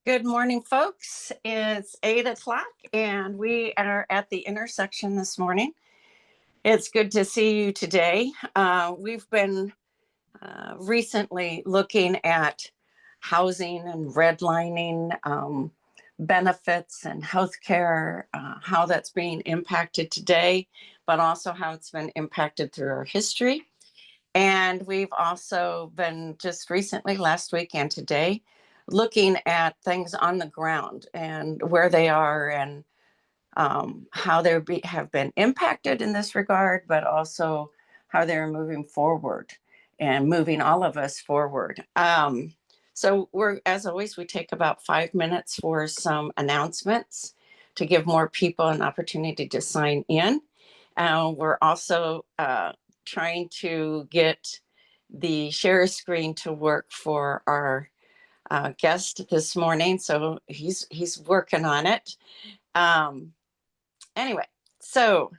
Good morning, folks. It's 8 o'clock, and we are at the intersection this morning. It's good to see you today. We've been recently looking at housing and redlining, benefits and healthcare, how that's being impacted today, but also how it's been impacted through our history. And we've also been just recently, last week and today, looking at things on the ground and where they are and how they have been impacted in this regard, but also how they're moving forward and moving all of us forward. So as always, we take about 5 minutes for some announcements to give more people an opportunity to sign in. We're also trying to get the share screen to work for our guest this morning, so he's working on it. Um, anyway, so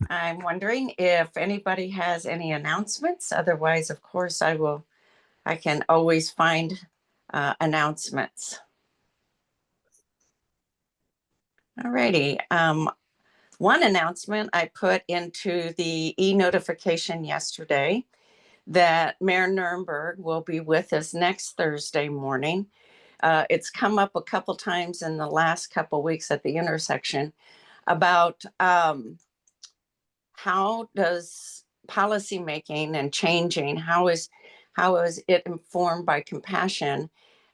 I'm wondering if anybody has any announcements. Otherwise, of course, I can always find announcements. All righty. One announcement I put into the e-notification yesterday that Mayor Nurnberg will be with us next Thursday morning. It's come up a couple times in the last couple weeks at the intersection about how does policymaking and changing, how is it informed by compassion,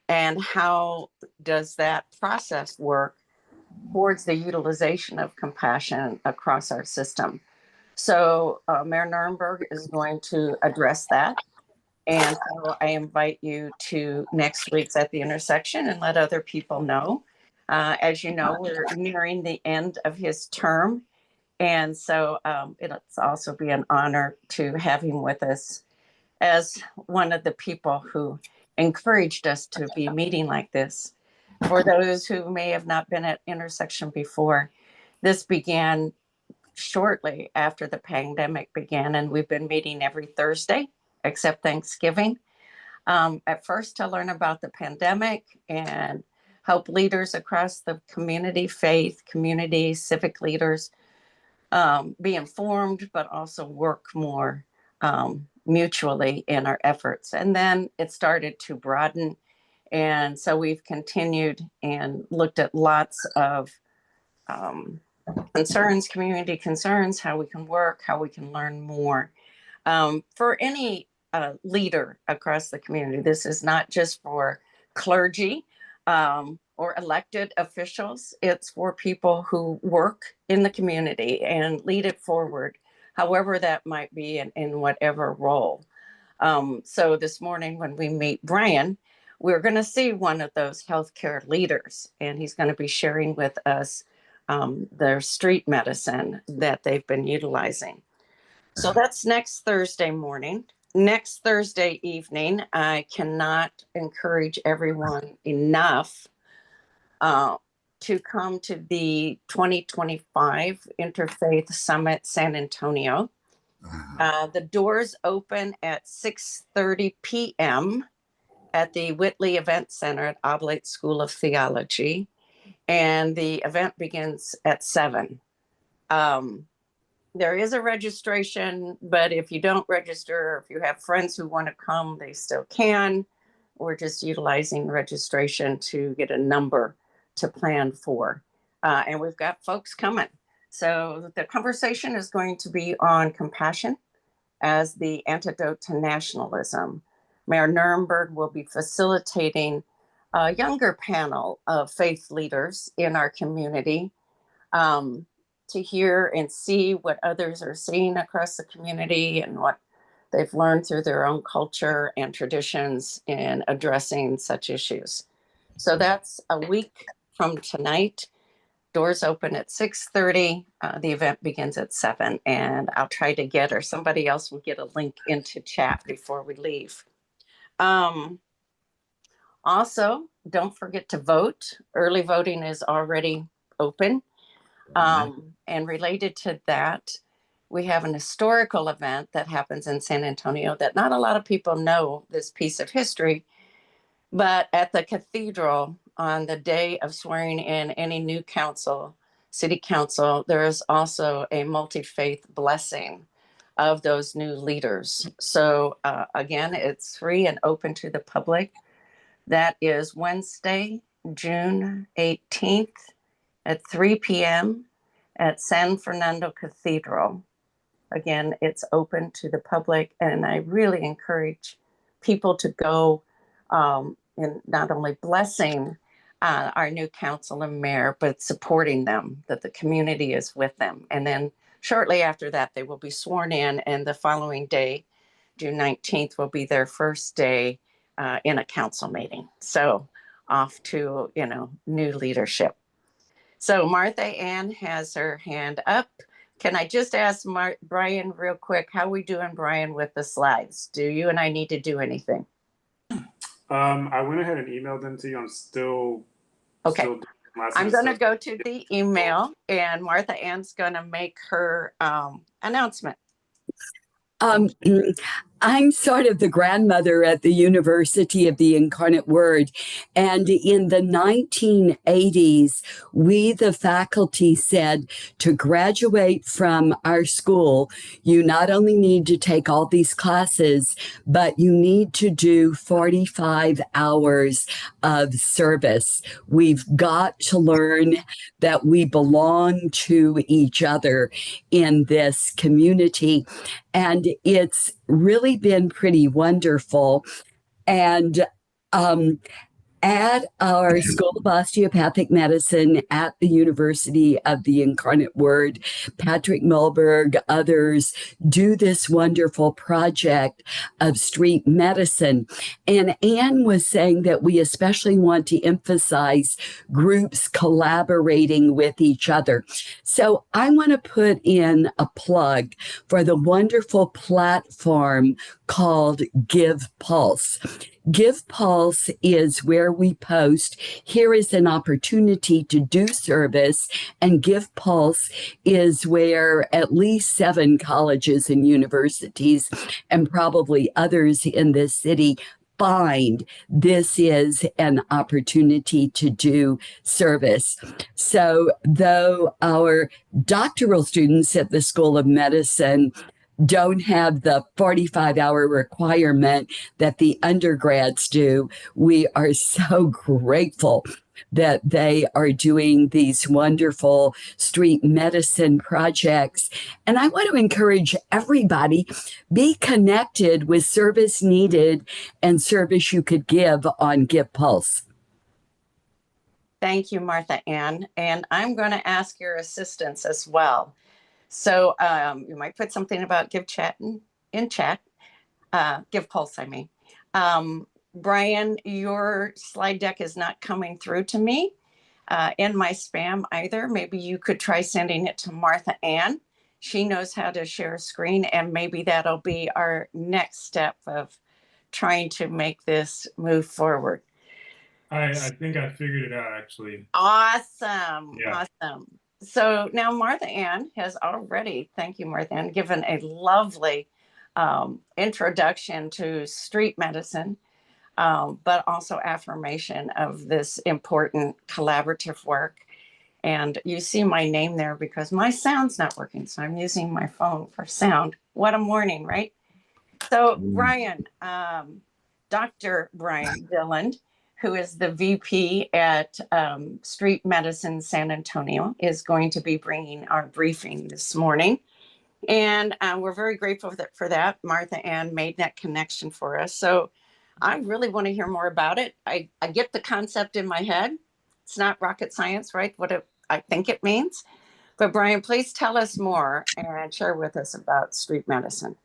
and how does that process work towards the utilization of compassion across our system? So Mayor Nurnberg is going to address that. And so I invite you to next week's at the intersection and let other people know. As you know, we're nearing the end of his term. And so it'll also be an honor to have him with us as one of the people who encouraged us to be meeting like this. For those who may have not been at intersection before, this began shortly after the pandemic began, and we've been meeting every Thursday except Thanksgiving. At first, to learn about the pandemic and help leaders across the community, faith, community, civic leaders be informed, but also work more mutually in our efforts. And then it started to broaden. And so we've continued and looked at lots of concerns, community concerns, how we can work, how we can learn more. For any leader across the community, this is not just for clergy or elected officials. It's for people who work in the community and lead it forward, however that might be in whatever role. So this morning when we meet Brian, we're going to see one of those healthcare leaders, and he's going to be sharing with us their street medicine that they've been utilizing. So that's next Thursday morning. Next Thursday evening, I cannot encourage everyone enough to come to the 2025 Interfaith Summit San Antonio. The doors open at 6:30 p.m. at the Whitley Event Center at Oblate School of Theology, and the event begins at 7. There is a registration, but if you don't register, or if you have friends who want to come, they still can. We're just utilizing registration to get a number to plan for. And we've got folks coming. So the conversation is going to be on compassion as the antidote to nationalism. Mayor Nurnberg will be facilitating a younger panel of faith leaders in our community to hear and see what others are seeing across the community and what they've learned through their own culture and traditions in addressing such issues. So that's a week from tonight. Doors open at 6:30. The event begins at 7, and I'll try to get, or somebody else will get a link into chat before we leave. Also, don't forget to vote. Early voting is already open. And related to that, we have an historical event that happens in San Antonio that not a lot of people know this piece of history, but at the cathedral, on the day of swearing in any new council, city council, there is also a multi-faith blessing of those new leaders. So again, it's free and open to the public. That is Wednesday, June 18th at 3 p.m. at San Fernando Cathedral. Again, it's open to the public, and I really encourage people to go in not only blessing our new council and mayor, but supporting them, that the community is with them. And then shortly after that, they will be sworn in, and the following day, June 19th, will be their first day in a council meeting. So off to, new leadership. So Martha Ann has her hand up. Can I just ask Brian real quick, how we doing, Brian, with the slides? Do you and I need to do anything? I went ahead and emailed them to you. I'm still okay. I'm going to go to the email, and Martha Ann's going to make her announcement. I'm sort of the grandmother at the University of the Incarnate Word. And in the 1980s, we, the faculty, said to graduate from our school, you not only need to take all these classes, but you need to do 45 hours of service. We've got to learn that we belong to each other in this community. And it's really been pretty wonderful. And at our School of Osteopathic Medicine at the University of the Incarnate Word, Patrick Milberg, others do this wonderful project of street medicine. And Anne was saying that we especially want to emphasize groups collaborating with each other. So I want to put in a plug for the wonderful platform called Give Pulse. Give Pulse is where we post, here is an opportunity to do service, and Give Pulse is where at least 7 colleges and universities, and probably others in this city, find this is an opportunity to do service. So though our doctoral students at the School of Medicine don't have the 45-hour requirement that the undergrads do, we are so grateful that they are doing these wonderful street medicine projects. And I want to encourage everybody, be connected with service needed and service you could give on Give Pulse. Thank you, Martha Ann. And I'm going to ask your assistance as well. So you might put something about Give Chat in chat, Give Pulse, I mean. Brian, your slide deck is not coming through to me in my spam either. Maybe you could try sending it to Martha Ann. She knows how to share a screen, and maybe that'll be our next step of trying to make this move forward. I think I figured it out, actually. Awesome. Yeah. Awesome. So now Martha Ann has already, thank you, Martha Ann, given a lovely introduction to street medicine, but also affirmation of this important collaborative work. And you see my name there because my sound's not working, so I'm using my phone for sound. What a morning, right? So Brian, Dr. Brian Dillon, who is the VP at Street Medicine San Antonio, is going to be bringing our briefing this morning. And we're very grateful for that. Martha Ann made that connection for us. So I really want to hear more about it. I get the concept in my head. It's not rocket science, right? What I think it means. But Brian, please tell us more and share with us about street medicine.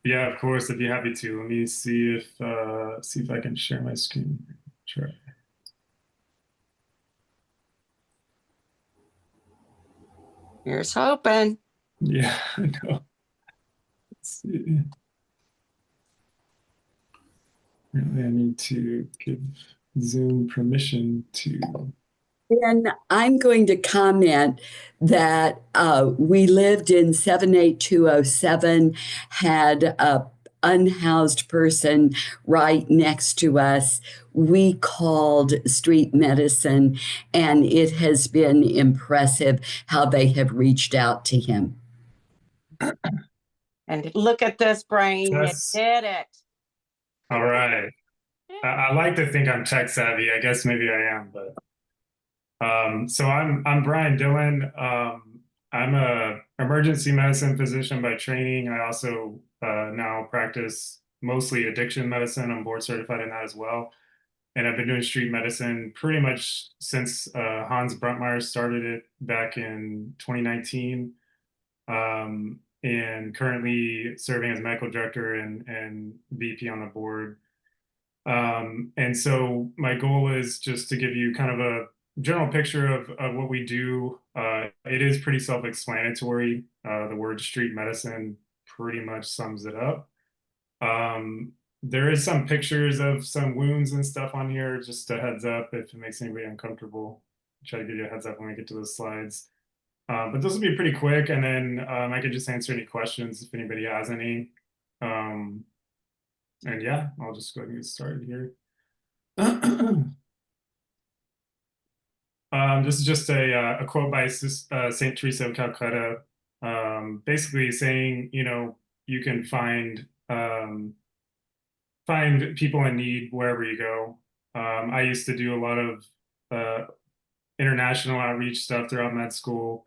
Yeah, of course, I'd be happy to. Let me see if I can share my screen. Sure. Here's hoping. Yeah, I know. Let's see. Really, I need to give Zoom permission to. And I'm going to comment that we lived in 78207, had unhoused person right next to us. We called street medicine, and it has been impressive how they have reached out to him. And look at this, Brian. You That's did it. all right. I like to think I'm tech savvy. I guess maybe I am, but so I'm Brian Dillon. I'm a emergency medicine physician by training. I also now practice mostly addiction medicine. I'm board certified in that as well. And I've been doing street medicine pretty much since Hans Bruntmeyer started it back in 2019. And currently serving as medical director and VP on the board. And so my goal is just to give you kind of a general picture of what we do. It is pretty self-explanatory. The word street medicine pretty much sums it up. There is some pictures of some wounds and stuff on here, just a heads up if it makes anybody uncomfortable. I'll try to give you a heads up when we get to those slides. But this will be pretty quick, and then I could just answer any questions if anybody has any. And yeah, I'll just go ahead and get started here. This is just a quote by Saint Teresa of Calcutta, basically saying, you know, you can find people in need wherever you go. I used to do a lot of international outreach stuff throughout med school.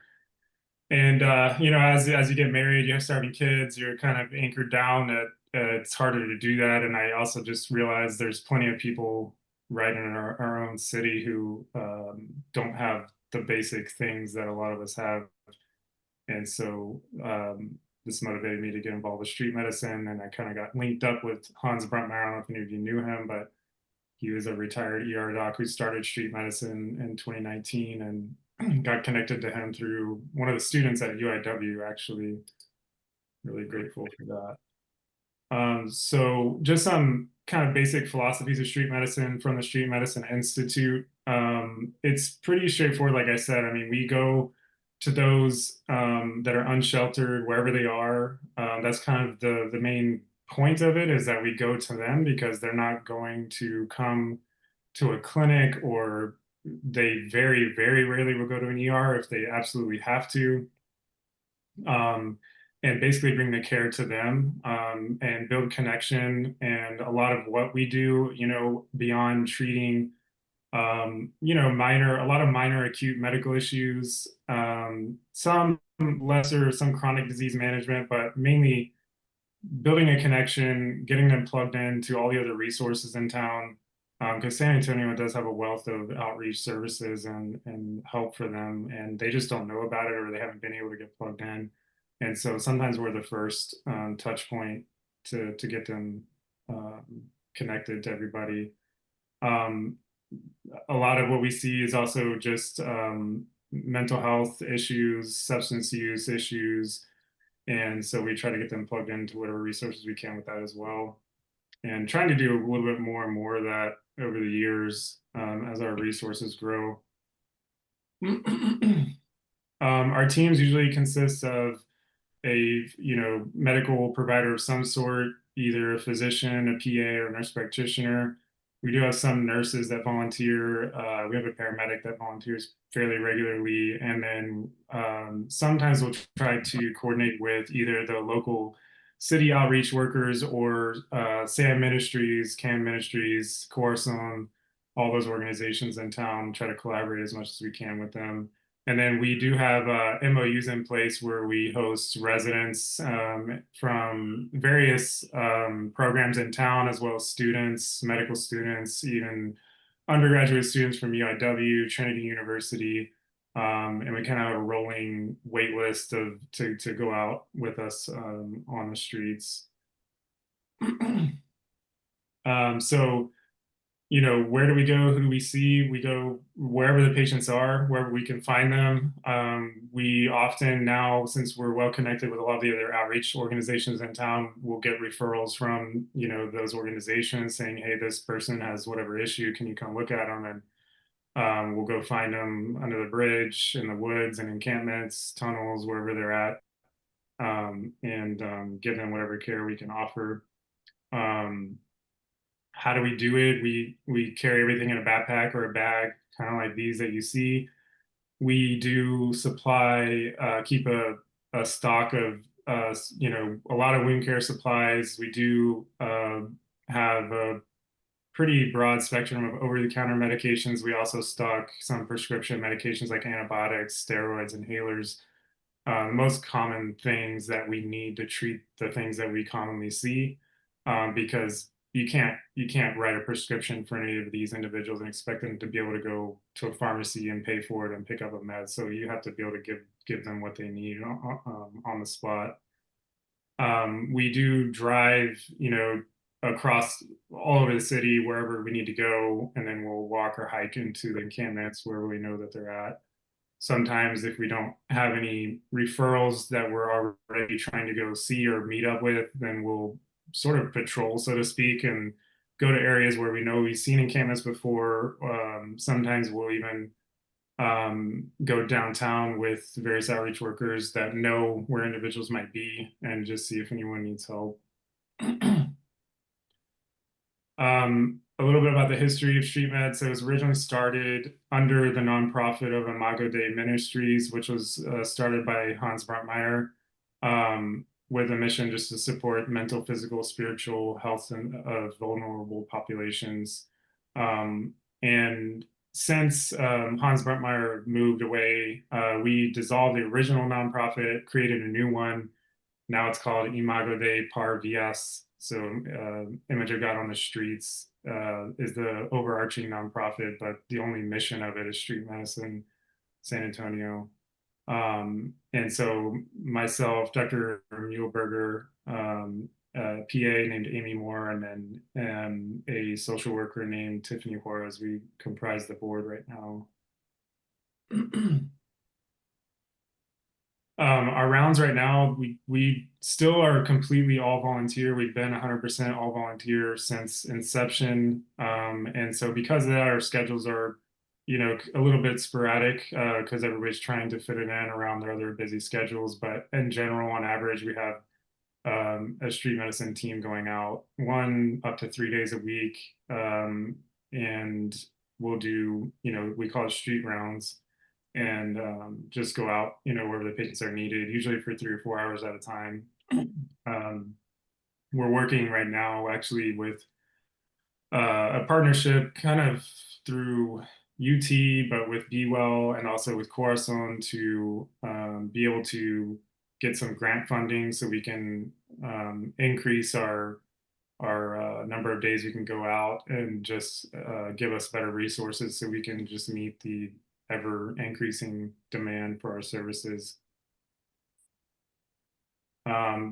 And you know, as you get married, you start having kids, you're kind of anchored down that it's harder to do that. And I also just realized there's plenty of people right in our own city who don't have the basic things that a lot of us have. And so this motivated me to get involved with street medicine. And I kind of got linked up with Hans Bruntmeyer. I don't know if any of you knew him, but he was a retired ER doc who started street medicine in 2019, and got connected to him through one of the students at UIW, actually. Really grateful for that. So just some kind of basic philosophies of street medicine from the Street Medicine Institute. It's pretty straightforward, like I said. I mean, we go to those that are unsheltered, wherever they are. That's kind of the main point of it, is that we go to them because they're not going to come to a clinic, or they very, very rarely will go to an ER if they absolutely have to. And basically bring the care to them, and build connection. And a lot of what we do, you know, beyond treating, you know, a lot of minor acute medical issues, some lesser, some chronic disease management, but mainly building a connection, getting them plugged into all the other resources in town. Because San Antonio does have a wealth of outreach services and help for them, and they just don't know about it, or they haven't been able to get plugged in. And so sometimes we're the first touch point to get them connected to everybody. A lot of what we see is also just mental health issues, substance use issues. And so we try to get them plugged into whatever resources we can with that as well. And trying to do a little bit more and more of that over the years as our resources grow. Our teams usually consist of a medical provider of some sort, either a physician, a PA, or a nurse practitioner. We do have some nurses that volunteer. We have a paramedic that volunteers fairly regularly, and then sometimes we'll try to coordinate with either the local city outreach workers or SAM Ministries, CAN Ministries, Corson, all those organizations in town. Try to collaborate as much as we can with them. And then we do have MOUs in place where we host residents from various programs in town, as well as students, medical students, even undergraduate students from UIW, Trinity University. And we kind of have a rolling wait list to go out with us on the streets. So, you know, where do we go? Who do we see? We go wherever the patients are, wherever we can find them. We often now, since we're well connected with a lot of the other outreach organizations in town, we'll get referrals from, you know, those organizations saying, hey, this person has whatever issue, can you come look at them? And we'll go find them under the bridge, in the woods and encampments, tunnels, wherever they're at, and give them whatever care we can offer. How do we do it? We carry everything in a backpack or a bag, kind of like these that you see. We do supply, keep a stock of, a lot of wound care supplies. We do have a pretty broad spectrum of over-the-counter medications. We also stock some prescription medications like antibiotics, steroids, inhalers, the most common things that we need to treat the things that we commonly see, because you can't write a prescription for any of these individuals and expect them to be able to go to a pharmacy and pay for it and pick up a med. So you have to be able to give them what they need on the spot. We do drive, across all over the city wherever we need to go, and then we'll walk or hike into the encampments where we know that they're at. Sometimes if we don't have any referrals that we're already trying to go see or meet up with, then we'll sort of patrol, so to speak, and go to areas where we know we've seen encampments before. Sometimes we'll even go downtown with various outreach workers that know where individuals might be and just see if anyone needs help. A little bit about the history of Street Med. So it was originally started under the nonprofit of Imago Dei Ministries, which was started by Hans Brandmeier, with a mission just to support mental, physical, spiritual health of vulnerable populations. And since Hans Brandmeier moved away, we dissolved the original nonprofit, created a new one. Now it's called Imago Dei Par Vias. So Image of God on the Streets is the overarching nonprofit, but the only mission of it is street medicine, San Antonio. And so myself, Dr. Muehlberger, PA named Amy Moore, and then a social worker named Tiffany Juarez, we comprise the board right now. Our rounds right now, we still are completely all volunteer. We've been 100% all volunteer since inception. And so because of that, our schedules are, a little bit sporadic because everybody's trying to fit it in around their other busy schedules. But in general, on average, we have a street medicine team going out 1 up to 3 days a week. And we'll do, we call it street rounds, and just go out, wherever the patients are needed, usually for 3 or 4 hours at a time. We're working right now actually with a partnership kind of through UT, but with Be Well and also with Corazon to be able to get some grant funding so we can increase our number of days we can go out, and just give us better resources so we can just meet the ever increasing demand for our services.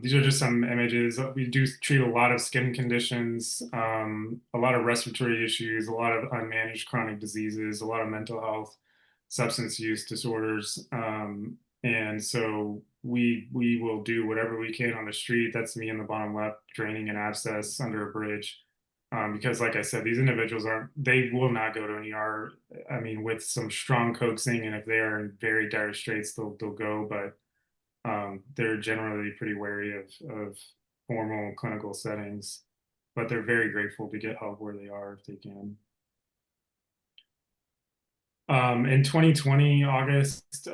These are just some images. We do treat a lot of skin conditions, a lot of respiratory issues, a lot of unmanaged chronic diseases, a lot of mental health, substance use disorders. And so we will do whatever we can on the street. That's me in the bottom left, draining an abscess under a bridge. Because like I said, these individuals they will not go to an ER. I mean, with some strong coaxing, and if they are in very dire straits, they'll go, but they're generally pretty wary of formal clinical settings, but they're very grateful to get help where they are if they can. In 2020, August,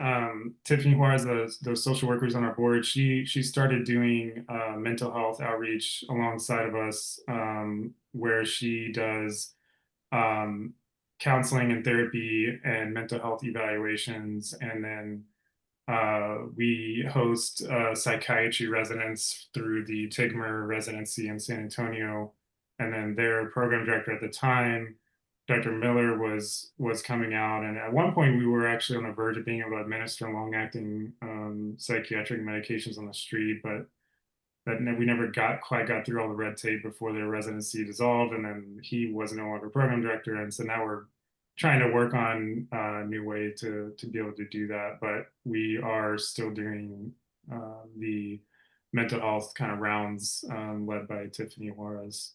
Tiffany Juarez, those social workers on our board, she started doing mental health outreach alongside of us, where she does counseling and therapy and mental health evaluations. And then we host psychiatry residents through the Tigmer residency in San Antonio. And then their program director at the time, Dr. Miller, was coming out, and at one point we were actually on the verge of being able to administer long-acting psychiatric medications on the street, but that we never quite got through all the red tape before their residency dissolved, and then he was no longer program director, and so now we're trying to work on a new way to be able to do that. But we are still doing the mental health kind of rounds led by Tiffany Juarez.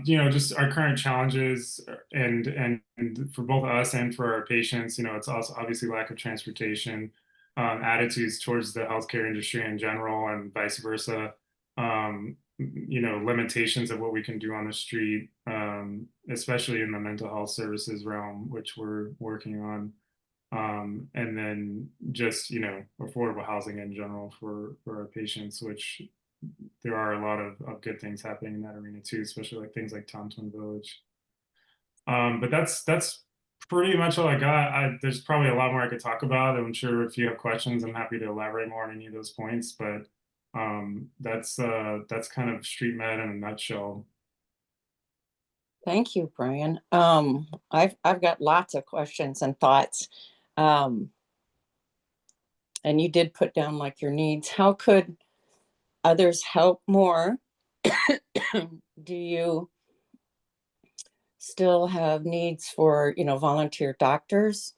Just our current challenges, and for both us and for our patients, it's also obviously lack of transportation. attitudes towards the healthcare industry in general and vice versa. Limitations of what we can do on the street, especially in the mental health services realm, which we're working on. And then just, affordable housing in general for our patients, which there are a lot of good things happening in that arena too, especially like things like Tom Twin Village. But that's pretty much all I got. There's probably a lot more I could talk about. I'm sure if you have questions, I'm happy to elaborate more on any of those points. But that's kind of street med in a nutshell. Thank you, Brian. I've got lots of questions and thoughts. And you did put down like your needs. How could others help more? Do you still have needs for, volunteer doctors?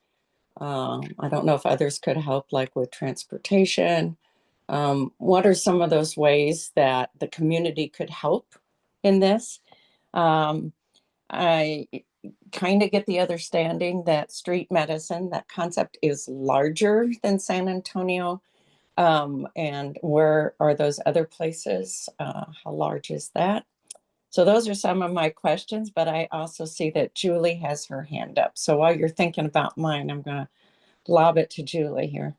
I don't know if others could help, like with transportation. What are some of those ways that the community could help in this? I kind of get the understanding that street medicine, that concept is larger than San Antonio. And where are those other places? How large is that? So those are some of my questions, but I also see that Julie has her hand up. So while you're thinking about mine, I'm going to lob it to Julie here.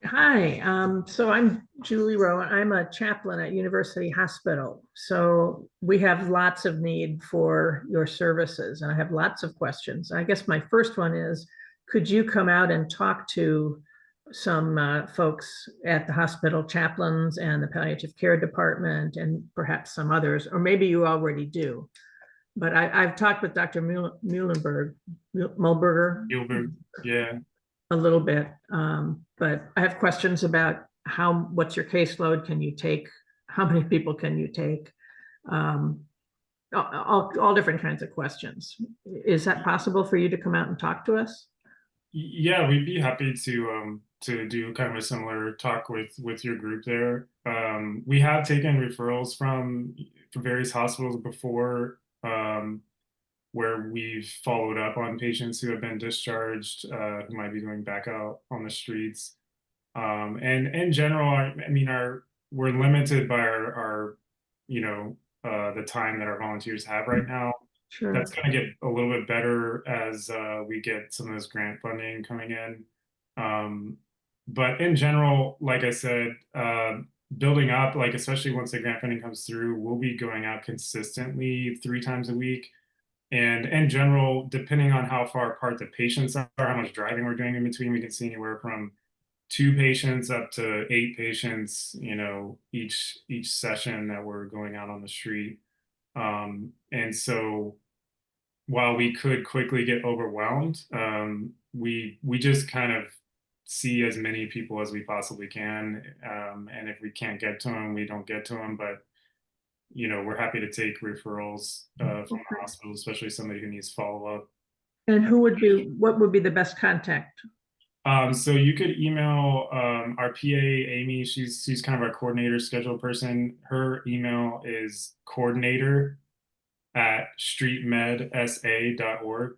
Hi, so I'm Julie Rowe. I'm a chaplain at University Hospital. So we have lots of need for your services, and I have lots of questions. I guess my first one is, could you come out and talk to some folks at the hospital, chaplains and the palliative care department, and perhaps some others, or maybe you already do. But I've talked with Dr. Mulberger, Yeah. a little bit, but I have questions about what's your caseload? Can you take? How many people can you take? All different kinds of questions. Is that possible for you to come out and talk to us? Yeah, we'd be happy to do kind of a similar talk with your group there. We have taken referrals from various hospitals before, where we've followed up on patients who have been discharged, who might be going back out on the streets. And in general, I mean, we're limited by our the time that our volunteers have right now. Sure. That's going to get a little bit better as we get some of this grant funding coming in. But in general, like I said, building up, like especially once the grant funding comes through, we'll be going out consistently 3 times a week. And in general, depending on how far apart the patients are, how much driving we're doing in between, we can see anywhere from 2 patients up to 8 patients, each session that we're going out on the street. And so while we could quickly get overwhelmed, we just kind of see as many people as we possibly can. And if we can't get to them, we don't get to them. But we're happy to take referrals from the hospital, especially somebody who needs follow-up. And what would be the best contact? So you could email our PA, Amy. She's kind of our coordinator, schedule person. Her email is coordinator@streetmedsa.org.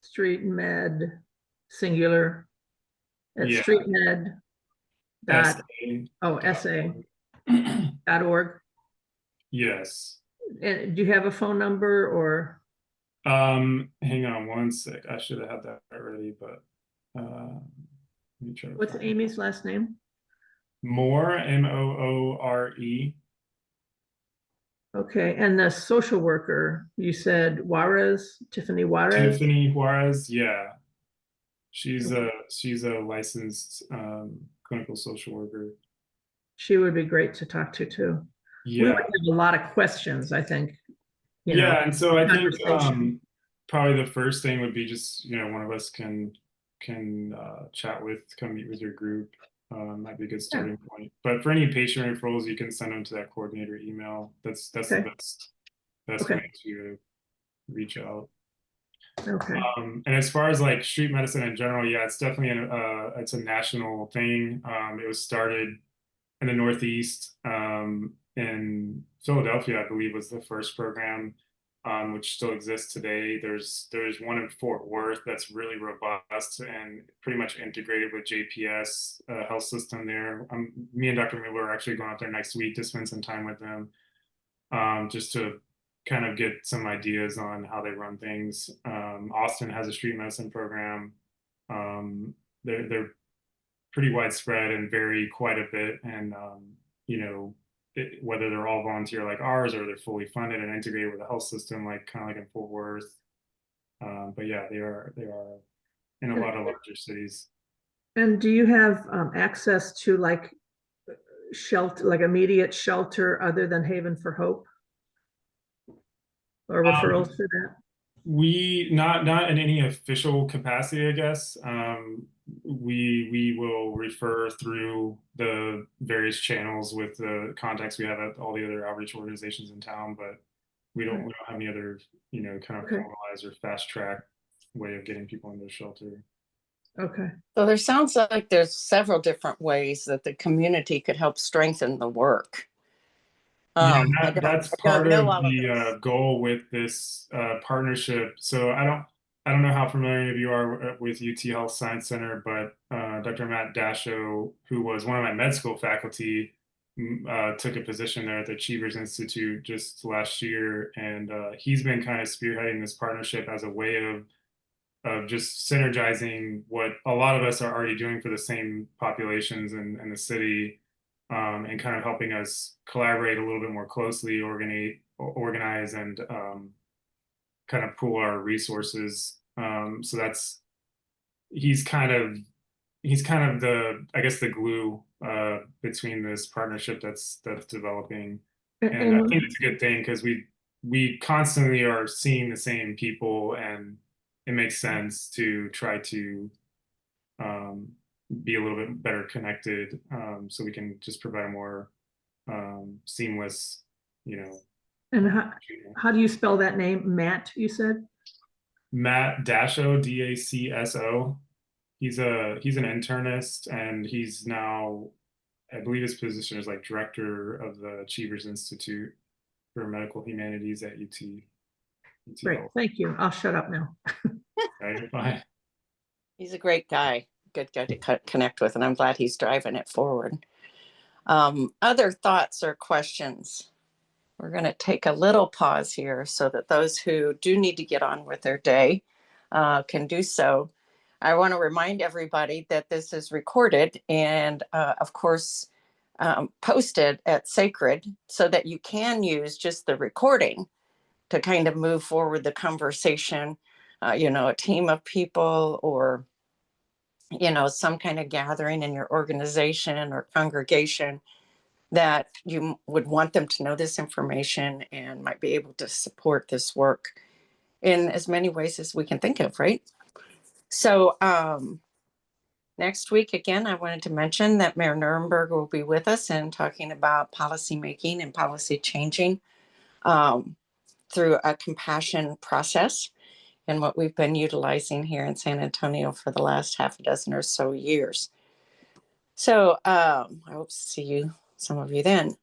Street med, singular, at Yeah. streetmed. SA.org. Yes. And do you have a phone number or? Hang on one sec. I should have had that already, but let me try. What's Amy's last name? Moore, Moore. Okay, and the social worker, you said Tiffany Juarez? Tiffany Juarez, yeah. She's a licensed clinical social worker. She would be great to talk to too. Yeah. We would have a lot of questions, I think. Yeah, and so I think probably the first thing would be just, one of us can come meet with your group. Might be a good starting point. But for any patient referrals, you can send them to that coordinator email. That's the best way to reach out. Okay. And as far as like street medicine in general, yeah, it's definitely it's a national thing. It was started in the Northeast, in Philadelphia, I believe, was the first program. which still exists today. There's one in Fort Worth that's really robust and pretty much integrated with JPS health system there. Me and Dr. Miller are actually going out there next week to spend some time with them, just to kind of get some ideas on how they run things. Austin has a street medicine program. They're pretty widespread and vary quite a bit. And, whether they're all volunteer like ours or they're fully funded and integrated with the health system, kind of like in Fort Worth. But yeah, they are in a lot of larger cities. And do you have access to like shelter, like immediate shelter other than Haven for Hope? Or referrals for that? We not in any official capacity, I guess. We will refer through the various channels with the contacts we have at all the other outreach organizations in town, but we don't have any other kind of formalized or fast track way of getting people into the shelter. Okay. So there sounds like there's several different ways that the community could help strengthen the work. That's part of the goal with this partnership. So I don't know how familiar you are with UT Health Science Center, but Dr. Matt Dasho, who was one of my med school faculty, took a position there at the Cheevers Institute just last year, and he's been kind of spearheading this partnership as a way of just synergizing what a lot of us are already doing for the same populations in the city. And kind of helping us collaborate a little bit more closely, organize and kind of pool our resources. So he's kind of the, I guess, the glue between this partnership that's developing. And I think it's a good thing because we constantly are seeing the same people, and it makes sense to try to be a little bit better connected, so we can just provide a more seamless, And how do you spell that name? Matt, you said? Matt Dasho, Dacso. He's an internist, and he's now, I believe his position is like director of the Cheevers Institute for Medical Humanities at UT. Great, thank you. I'll shut up now. Right, bye. He's a great guy. Good guy to connect with, and I'm glad he's driving it forward. Other thoughts or questions? We're going to take a little pause here so that those who do need to get on with their day can do so. I want to remind everybody that this is recorded and, of course, posted at Sacred so that you can use just the recording to kind of move forward the conversation, a team of people or some kind of gathering in your organization or congregation that you would want them to know this information and might be able to support this work in as many ways as we can think of, right? So next week, again, I wanted to mention that Mayor Nuremberg will be with us and talking about policy making and policy changing through a compassion process, and what we've been utilizing here in San Antonio for the last half a dozen or so years. So I hope to see some of you then.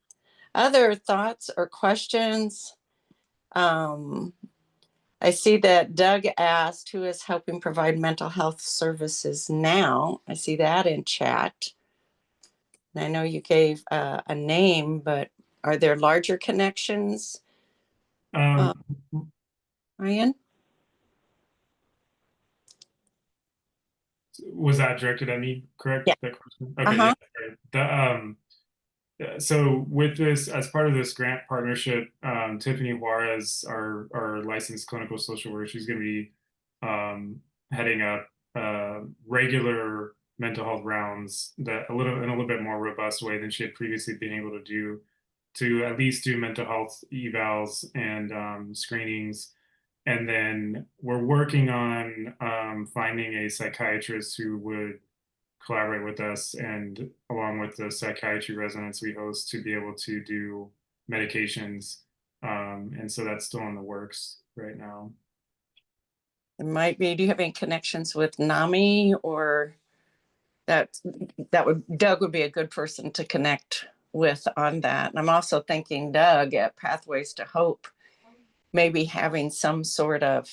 Other thoughts or questions? I see that Doug asked who is helping provide mental health services now. I see that in chat. And I know you gave a name, but are there larger connections? Ryan? Was that directed at me, correct? Yeah. That question? Okay. Yeah. So with this, as part of this grant partnership, Tiffany Juarez, our licensed clinical social worker, she's going to be heading up regular mental health rounds that in a little bit more robust way than she had previously been able to do, to at least do mental health evals and screenings. And then we're working on finding a psychiatrist who would collaborate with us, and along with the psychiatry residents we host, to be able to do medications. And so that's still in the works right now. It might be. Do you have any connections with NAMI, or Doug would be a good person to connect with on that? And I'm also thinking Doug at Pathways to Hope maybe having some sort of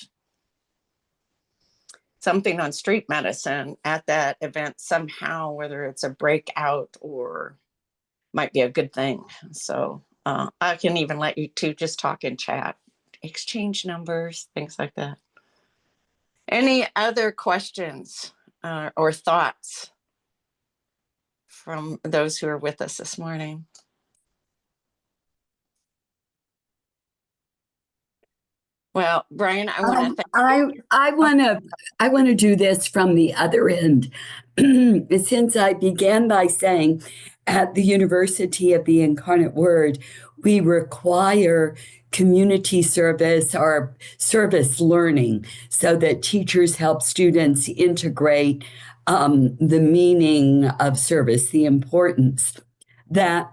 something on street medicine at that event somehow, whether it's a breakout or might be a good thing. So I can even let you two just talk in chat, exchange numbers, things like that. Any other questions or thoughts from those who are with us this morning? Well, Brian, I want to thank I want to do this from the other end. Since I began by saying at the University of the Incarnate Word, we require community service or service learning so that teachers help students integrate the meaning of service, the importance that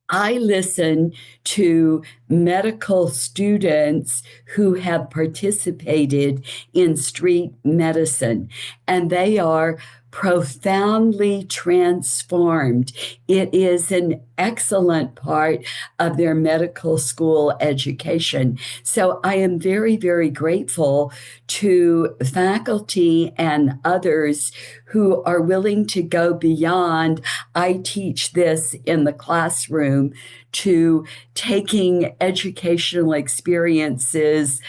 I listen to medical students who have participated in street medicine, and they are profoundly transformed. It is an excellent part of their medical school education. So I am very, very grateful to faculty and others who are willing to go beyond, I teach this in the classroom, to taking educational experiences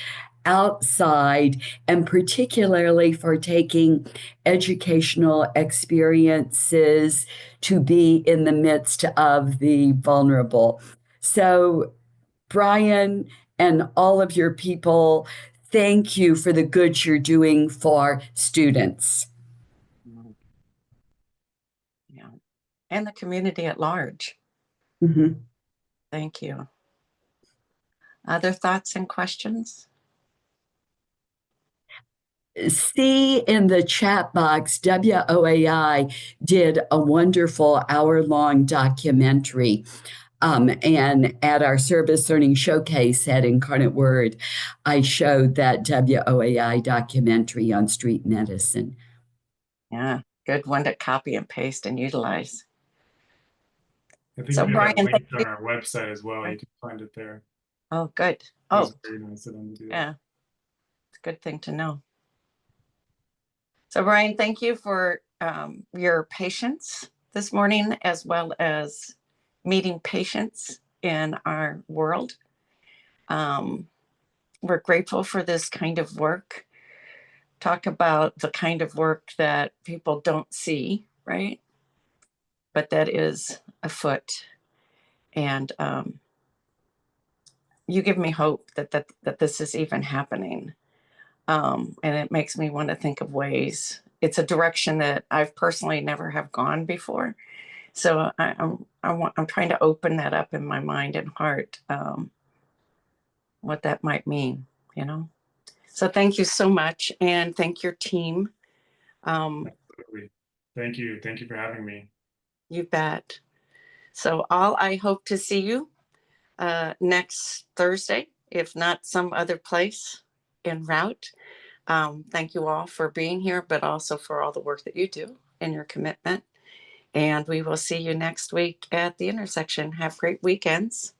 outside, and particularly for taking educational experiences to be in the midst of the vulnerable. So, Brian and all of your people, thank you for the good you're doing for students. Yeah, and the community at large. Mm-hmm. Thank you. Other thoughts and questions? See in the chat box, WOAI did a wonderful hour-long documentary. And at our service learning showcase at Incarnate Word, I showed that WOAI documentary on street medicine. Yeah, good one to copy and paste and utilize. I think So, we Brian, have thank linked you. on our website as well. You can find it there. Oh, good. It Oh, was very nice of them to do that. yeah, it's a good thing to know. So, Brian, thank you for your patience this morning, as well as meeting patients in our world. We're grateful for this kind of work. Talk about the kind of work that people don't see, right? But that is afoot. And you give me hope that this is even happening. And it makes me want to think of ways. It's a direction that I've personally never have gone before. So I'm trying to open that up in my mind and heart, what that might mean, you know? So thank you so much. And thank your team. Absolutely. Thank you. Thank you for having me. You bet. So I hope to see you next Thursday, if not some other place en route. Thank you all for being here, but also for all the work that you do and your commitment. And we will see you next week at the intersection. Have great weekends.